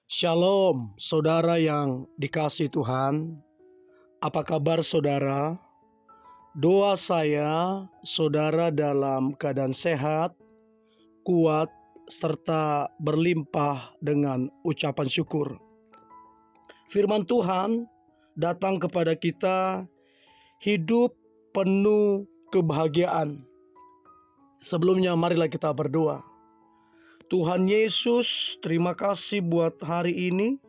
Shalom, saudara yang dikasihi Tuhan. Apa kabar saudara? Doa saya, saudara dalam keadaan sehat, kuat, serta berlimpah dengan ucapan syukur. Firman Tuhan datang kepada kita, hidup penuh kebahagiaan. Sebelumnya marilah kita berdoa. Tuhan Yesus, terima kasih buat hari ini.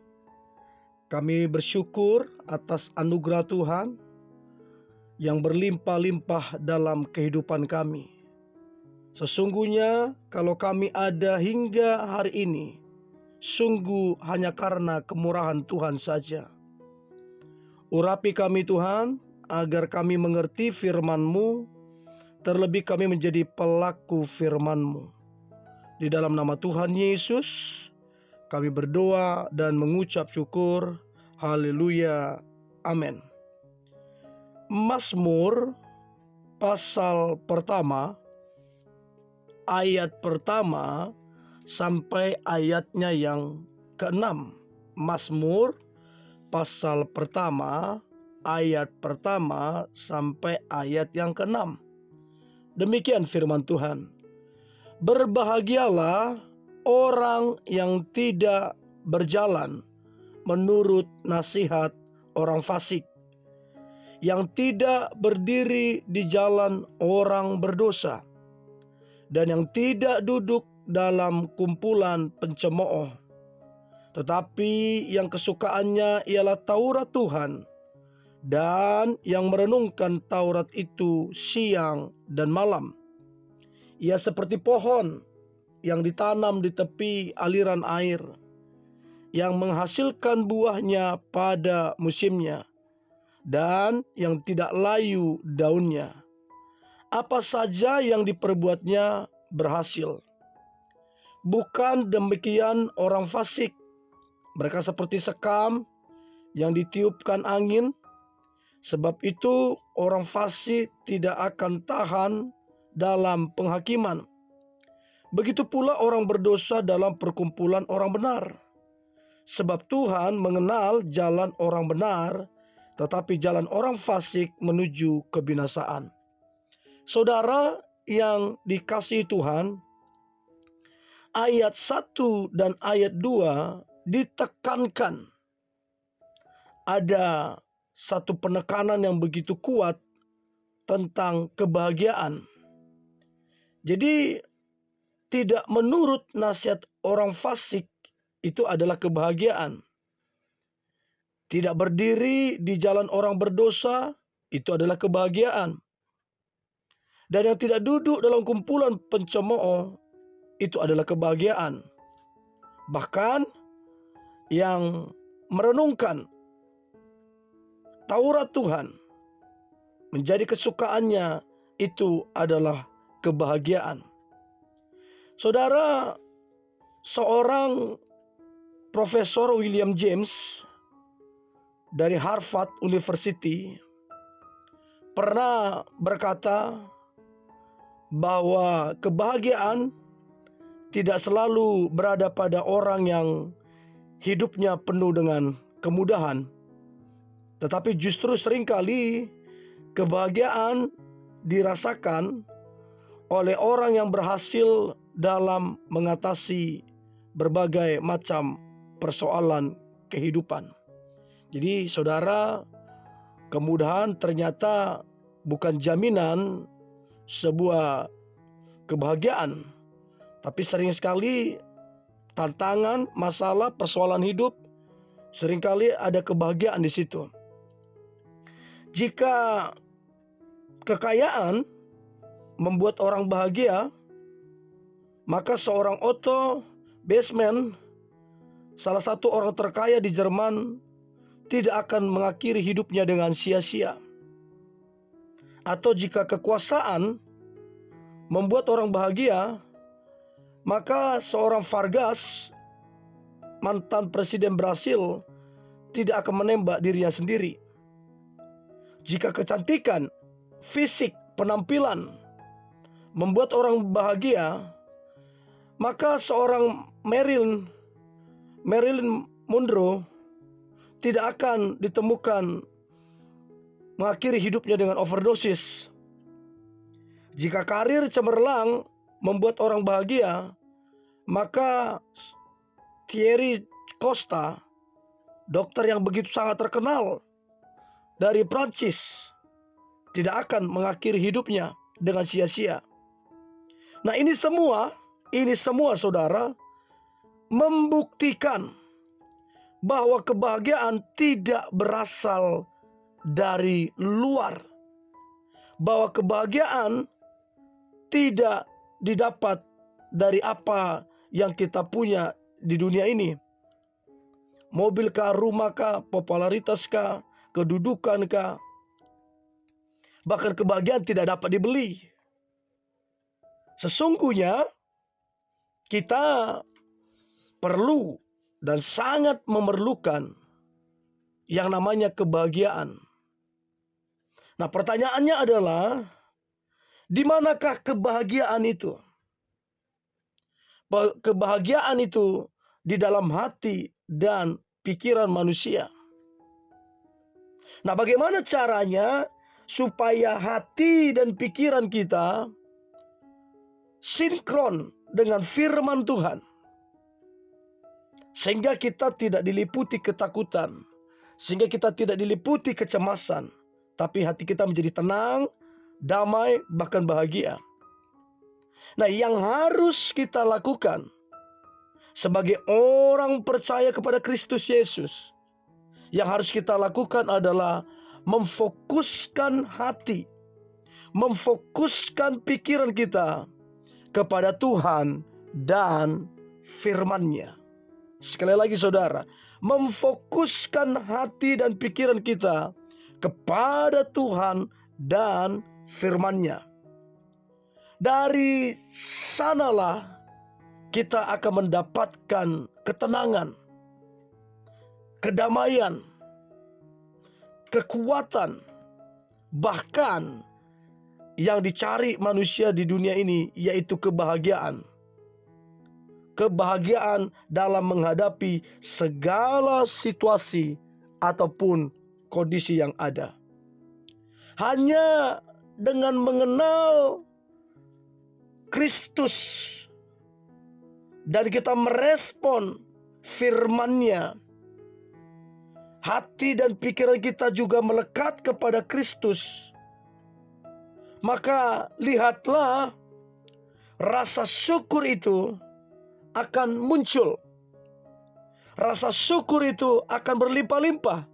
Kami bersyukur atas anugerah Tuhan yang berlimpah-limpah dalam kehidupan kami. Sesungguhnya kalau kami ada hingga hari ini, sungguh hanya karena kemurahan Tuhan saja. Urapi kami Tuhan, agar kami mengerti firman-Mu, terlebih kami menjadi pelaku firman-Mu. Di dalam nama Tuhan Yesus, kami berdoa dan mengucap syukur. Haleluya. Amin. Mazmur pasal pertama, ayat pertama sampai ayatnya yang ke-6. Mazmur pasal pertama, ayat pertama sampai ayat yang ke-6. Demikian firman Tuhan. Berbahagialah orang yang tidak berjalan menurut nasihat orang fasik, yang tidak berdiri di jalan orang berdosa, dan yang tidak duduk dalam kumpulan pencemooh, tetapi yang kesukaannya ialah Taurat Tuhan, dan yang merenungkan Taurat itu siang dan malam. Ia seperti pohon yang ditanam di tepi aliran air, yang menghasilkan buahnya pada musimnya, dan yang tidak layu daunnya. Apa saja yang diperbuatnya berhasil. Bukan demikian orang fasik. Mereka seperti sekam yang ditiupkan angin. Sebab itu orang fasik tidak akan tahan dalam penghakiman. Begitu pula orang berdosa dalam perkumpulan orang benar. Sebab Tuhan mengenal jalan orang benar, tetapi jalan orang fasik menuju kebinasaan. Saudara yang dikasihi Tuhan, ayat 1 dan ayat 2 ditekankan. Ada satu penekanan yang begitu kuat tentang kebahagiaan. Jadi tidak menurut nasihat orang fasik itu adalah kebahagiaan. Tidak berdiri di jalan orang berdosa itu adalah kebahagiaan. Dan yang tidak duduk dalam kumpulan pencemooh itu adalah kebahagiaan. Bahkan yang merenungkan Taurat Tuhan menjadi kesukaannya itu adalah kebahagiaan. Saudara, seorang Profesor William James dari Harvard University pernah berkata bahwa kebahagiaan tidak selalu berada pada orang yang hidupnya penuh dengan kemudahan, tetapi justru seringkali kebahagiaan dirasakan oleh orang yang berhasil dalam mengatasi berbagai macam persoalan kehidupan. Jadi saudara, kemudahan ternyata bukan jaminan sebuah kebahagiaan. Tapi sering sekali tantangan, masalah, persoalan hidup, seringkali ada kebahagiaan di situ. Jika kekayaan membuat orang bahagia, maka seorang Otto Bismarck, salah satu orang terkaya di Jerman, tidak akan mengakhiri hidupnya dengan sia-sia. Atau jika kekuasaan membuat orang bahagia, maka seorang Vargas, mantan presiden Brasil, tidak akan menembak dirinya sendiri. Jika kecantikan, fisik, penampilan membuat orang bahagia, maka seorang Marilyn Munro tidak akan ditemukan mengakhiri hidupnya dengan overdosis. Jika karir cemerlang membuat orang bahagia, maka Thierry Costa, dokter yang begitu sangat terkenal dari Prancis, tidak akan mengakhiri hidupnya dengan sia-sia. Nah, ini semua saudara, membuktikan bahwa kebahagiaan tidak berasal dari luar, bahwa kebahagiaan tidak didapat dari apa yang kita punya di dunia ini. Mobil kah, rumah kah, popularitas kah, kedudukan kah. Bahkan kebahagiaan tidak dapat dibeli. Sesungguhnya kita perlu dan sangat memerlukan yang namanya kebahagiaan. Nah, pertanyaannya adalah, di manakah kebahagiaan itu? Kebahagiaan itu di dalam hati dan pikiran manusia. Nah, bagaimana caranya supaya hati dan pikiran kita sinkron dengan firman Tuhan, sehingga kita tidak diliputi ketakutan, sehingga kita tidak diliputi kecemasan, tapi hati kita menjadi tenang, damai, bahkan bahagia. Nah, yang harus kita lakukan sebagai orang percaya kepada Kristus Yesus, yang harus kita lakukan adalah memfokuskan hati, memfokuskan pikiran kita kepada Tuhan dan firman-Nya. Sekali lagi saudara, memfokuskan hati dan pikiran kita kepada Tuhan dan firman-Nya. Dari sanalah kita akan mendapatkan ketenangan, kedamaian, kekuatan, bahkan yang dicari manusia di dunia ini, yaitu kebahagiaan. Kebahagiaan dalam menghadapi segala situasi ataupun kondisi yang ada. Hanya dengan mengenal Kristus dan kita merespon firman-Nya, hati dan pikiran kita juga melekat kepada Kristus, maka lihatlah, rasa syukur itu akan muncul. Rasa syukur itu akan berlimpah-limpah.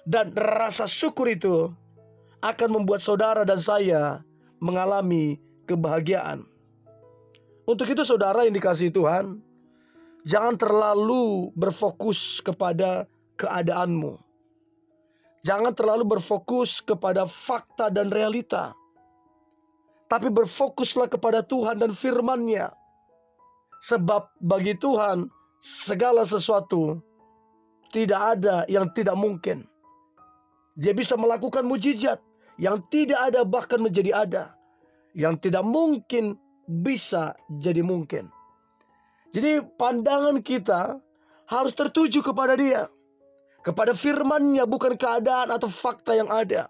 Dan rasa syukur itu akan membuat saudara dan saya mengalami kebahagiaan. Untuk itu saudara yang dikasihi Tuhan, jangan terlalu berfokus kepada keadaanmu. Jangan terlalu berfokus kepada fakta dan realita. Tapi berfokuslah kepada Tuhan dan firman-Nya. Sebab bagi Tuhan segala sesuatu tidak ada yang tidak mungkin. Dia bisa melakukan mujizat yang tidak ada bahkan menjadi ada. Yang tidak mungkin bisa jadi mungkin. Jadi pandangan kita harus tertuju kepada Dia, kepada firman-Nya, bukan keadaan atau fakta yang ada.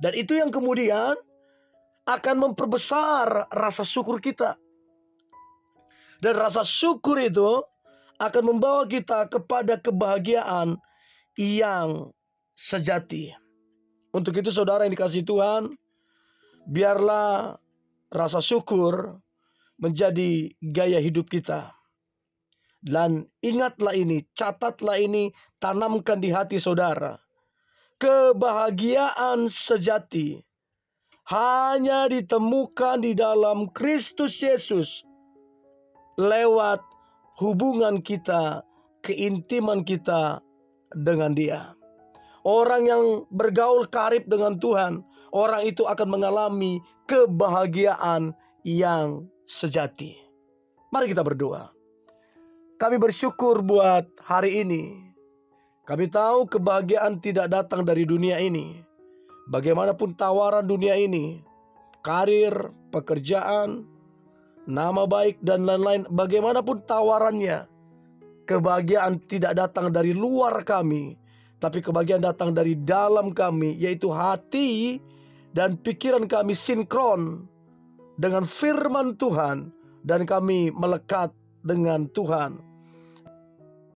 Dan itu yang kemudian akan memperbesar rasa syukur kita. Dan rasa syukur itu akan membawa kita kepada kebahagiaan yang sejati. Untuk itu saudara yang dikasihi Tuhan, biarlah rasa syukur menjadi gaya hidup kita. Dan ingatlah ini, catatlah ini, tanamkan di hati saudara. Kebahagiaan sejati hanya ditemukan di dalam Kristus Yesus lewat hubungan kita, keintiman kita dengan Dia. Orang yang bergaul karib dengan Tuhan, orang itu akan mengalami kebahagiaan yang sejati. Mari kita berdoa. Kami bersyukur buat hari ini. Kami tahu kebahagiaan tidak datang dari dunia ini. Bagaimanapun tawaran dunia ini, karir, pekerjaan, nama baik dan lain-lain, bagaimanapun tawarannya, kebahagiaan tidak datang dari luar kami, tapi kebahagiaan datang dari dalam kami, yaitu hati dan pikiran kami sinkron dengan firman Tuhan, dan kami melekat dengan Tuhan.